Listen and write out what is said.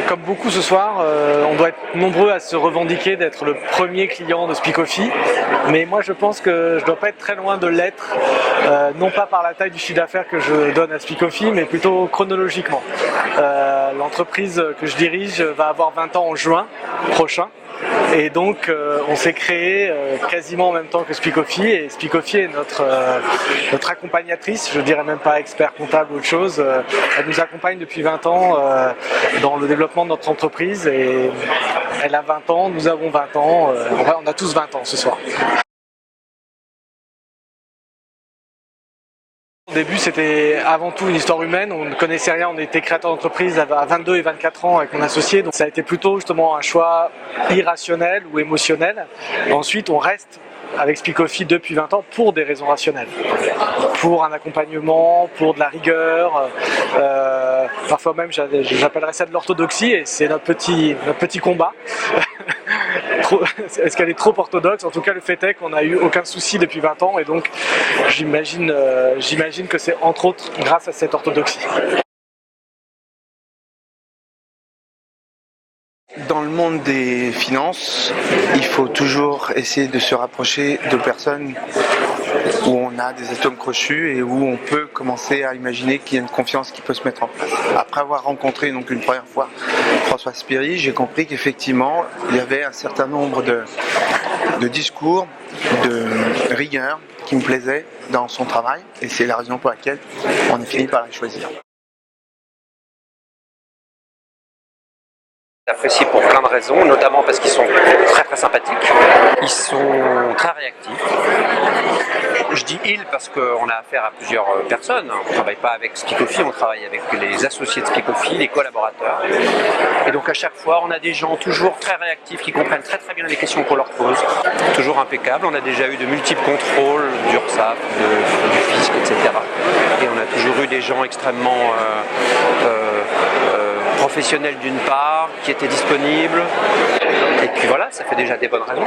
Comme beaucoup ce soir, on doit être nombreux à se revendiquer d'être le premier client de Speakofi, mais moi je pense que je ne dois pas être très loin de l'être, non pas par la taille du chiffre d'affaires que je donne à Speakofi, mais plutôt chronologiquement. L'entreprise que je dirige va avoir 20 ans en juin prochain. Et donc on s'est créé quasiment en même temps que Speakofi, et Speakofi est notre accompagnatrice, je dirais même pas expert comptable ou autre chose. Elle nous accompagne depuis 20 ans dans le développement de notre entreprise, et elle a 20 ans, nous avons 20 ans, on a tous 20 ans ce soir. Au début, c'était avant tout une histoire humaine, on ne connaissait rien, on était créateur d'entreprise à 22 et 24 ans avec mon associé, donc ça a été plutôt justement un choix irrationnel ou émotionnel. Ensuite, on reste avec Speakofi depuis 20 ans pour des raisons rationnelles, pour un accompagnement, pour de la rigueur, parfois même j'appellerais ça de l'orthodoxie, et c'est notre petit combat. Est-ce qu'elle est trop orthodoxe? En tout cas, le fait est qu'on n'a eu aucun souci depuis 20 ans, et donc j'imagine que c'est entre autres grâce à cette orthodoxie. Dans le monde des finances, il faut toujours essayer de se rapprocher de personnes où on a des atomes crochus et où on peut commencer à imaginer qu'il y a une confiance qui peut se mettre en place. Après avoir rencontré donc une première fois François Spiri, j'ai compris qu'effectivement il y avait un certain nombre de discours, de rigueur qui me plaisaient dans son travail, et c'est la raison pour laquelle on a fini par la choisir. J'apprécie pour plein de raisons, notamment parce qu'ils sont très très sympathiques, ils sont très réactifs. Je dis ils parce qu'on a affaire à plusieurs personnes, on ne travaille pas avec Speakofi, on travaille avec les associés de Speakofi, les collaborateurs. Et donc à chaque fois, on a des gens toujours très réactifs qui comprennent très très bien les questions qu'on leur pose, toujours impeccables. On a déjà eu de multiples contrôles d'URSSAF, du fisc, etc. Et on a toujours eu des gens extrêmement professionnels d'une part, qui étaient disponibles, et puis voilà, ça fait déjà des bonnes raisons.